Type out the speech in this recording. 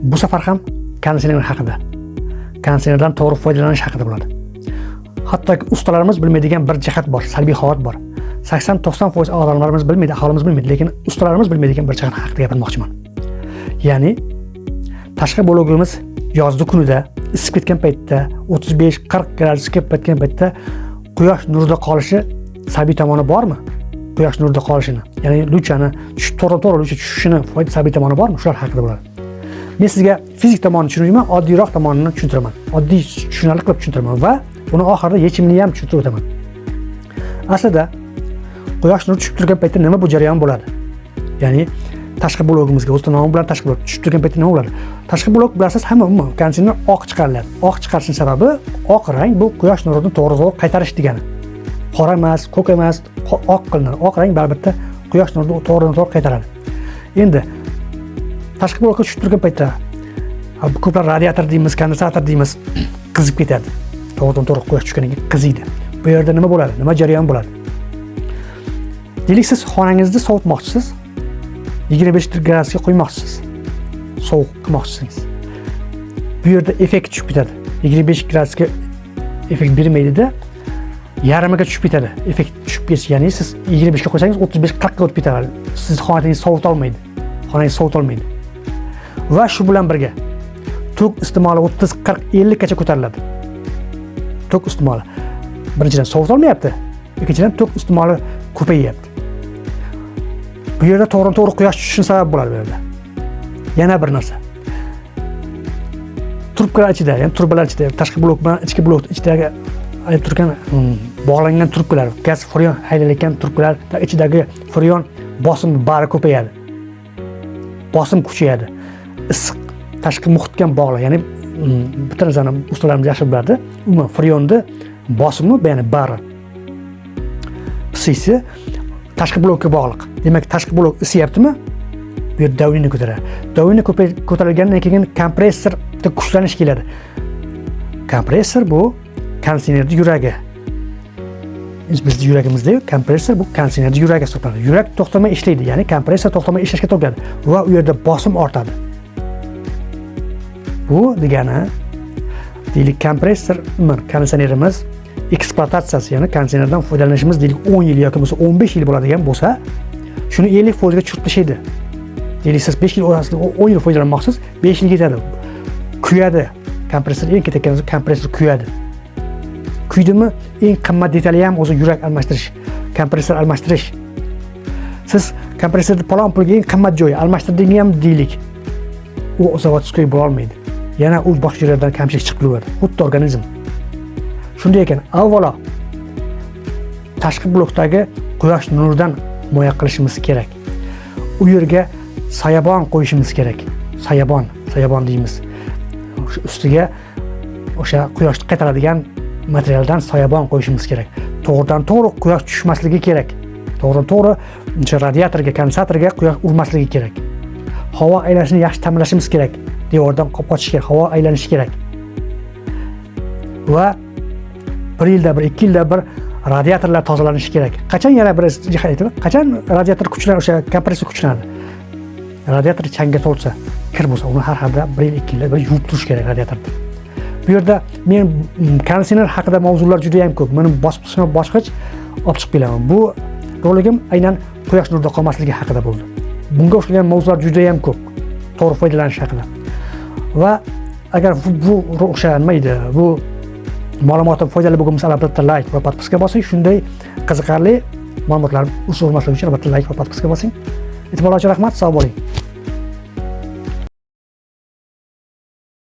Bu safar ham konditsioner haqida, konditsionerdan to'g'ri foydalanish haqida bo'ladi. Hattoki ustalarimiz bilmaydigan bir jihat bor, salbiy holat bor. 80-90% odamlarimiz bilmaydi, aholimiz bilmaydi, lekin ustalarimiz bilmaydigan bir jihat haqida gapirmoqchiman. Ya'ni tashqi blogimiz yozgi kunida isib ketgan paytda 35-40 gradusga kelib ketgan paytda quyosh nurida qolishi salbiy tomoni bormi? Quyosh nurida qolishini, ya'ni luchani to'g'ri lucha tushishini salbiy tomoni bormi? Shular haqida bo'ladi. Men sizga fizik tomonini tushunmayman, oddiyroq tomonini tushuntiraman. Oddiy tushunarli qilib tushuntiraman va buni oxirida yechimini ham tushuntirib o'taman. Aslida quyosh nuri tushib turgan paytda nima bu jarayon bo'ladi? Ya'ni tashqi blogimizga o'z nomi bilan tashqi blog tushib turgan paytda nima bo'ladi? Tashqi blog bilasiz, hamma konditsioner oq chiqariladi. Oq chiqarishning sababi oq rang bu quyosh nurini to'g'ri qaytarish degani. Qora emas, ko'k emas, oq qilinadi. Oq rang albatta quyosh nurini to'g'ri qaytaradi. Endi tashqi blokka tushib turgan paytda ko'plar radiator deymiz, kondensator deymiz, qizib ketadi. To'g'ri quyosh tushganidan keyin qiziydi. Bu yerda nima bo'ladi? Nima jarayon bo'ladi? Deylik, siz xonangizni sovutmoqchisiz. 25 gradusga qo'ymoqchisiz. Sovuq qilmoqchisiz. Bu yerda effekt tushib ketadi. 25 gradusga effekt bermaydi-da, yarimiga tushib ketadi. Effekt tushib ketish, ya'ni siz 25 ga qo'ysangiz 35-40 ga o'tib ketadi. Siz xonangizni sovuta olmaydi. Xonangizni sovuta olmaydi. Va shu bilan birga tok iste'moli 30-40-50 gacha ko'tariladi. Tok iste'moli birinchidan sovuta olmayapti, ikkinchidan tok iste'moli ko'payyapti. Bu yerda to'g'ri quyosh tushishi sabab bo'ladi bu yerda. Yana bir narsa. Trubkalar ichida, ya'ni turbalar ichida, tashqi blok bilan ichki blok ichidagi ayib turgan bog'langan trubkalar, gaz freon haydalayotgan trubkalar ichidagi freon bosimi bari ko'payadi. Bosim kuchayadi. Issiq tashqi muhitga bog'liq, ya'ni bitta narsani ustalarimiz yaxshi bilardi. Umuman freonni bosimi, ya'ni bari isisi tashqi blokka bog'liq. Demak, tashqi blok isyaptimi? Bu yerda davlini ko'taradi. Davlini ko'tarilgandan keyin kompressorda kuchlanish keladi. Kompressor bu konditsionerning yuragi. Bizning yuragimizda kompressor bu konditsionerning yuragi hisoblanadi. Yurak to'xtamay ishlaydi, ya'ni kompressor to'xtamay ishlashga to'g'ri va u yerda bosim ortadi. Bu degani, deylik, kompressor konditsionerimiz ekspluatatsiyasi, ya'ni konditsionerdan foydalanishimiz deylik 10 yil yoki bo'lsa 15 yil bo'ladigan bo'lsa, shuni 50% ga tushirib tashlaydi. Deylik, siz 5 yil orasida 10 yil foydalanmoqsiz, 5 yil ketadi. Kuyadi. Kompressor eng ketayotgan kompressor kuyadi. Kuydimi? Eng qimmat detali ham o'zi yurak almashtirish, kompressor almashtirish. Siz kompressorni palon pulga eng qimmat joyi almashtirdingiz ham deylik, u zavod uskunaga bo'la olmaydi. Yana u boshqa joylardan kamchilik chiqib qolaveradi. Xuddi organizm. Shunday ekan, avvalo tashqi blokdagi quyosh nuridan himoya qilishimiz kerak. U yerga soyabon qo'yishimiz kerak. Soyabon deymiz. Ustiga o'sha quyoshni qaytaradigan materialdan soyabon qo'yishimiz kerak. To'g'ridan-to'g'ri quyosh tushmasligi kerak. To'g'ri o'sha radiatorga, kondensatorga quyosh urmasligi kerak. Havo aylanishini yaxshi ta'minlashimiz kerak. Devordan qochish kerak, havo aylanishi kerak. Va 1 yilda bir, 2 yilda bir radiatorlar tozalanishi kerak. Qachon yana bir jihat aytib, qachon radiator kuchlanadi, o'sha kompressor kuchlanadi. Radiator changga to'lsa, kir bo'lsa, uni har holda 1 yil, 2 yilda bir yuvib turish kerak radiatorni. Bu yerda men konditsioner haqida mavzular juda ham ko'p. Meni bosqichma bosqich olib chiqib kelaman. Bu roligim aynan quyosh nurida qolmasligi haqida bo'ldi. Bunga o'xshagan mavzular juda ham ko'p. To'g'ri foydalanish haqida. Va agar bu o'xshamaydi, bu ma'lumotlar foydali bo'lgan bo'lsa, albatta like va podpiska bosing. Shunday qiziqarli ma'lumotlar usul uchun albatta like va podpiska bosing. E'tiborlar uchun rahmat, sog' bo'ling.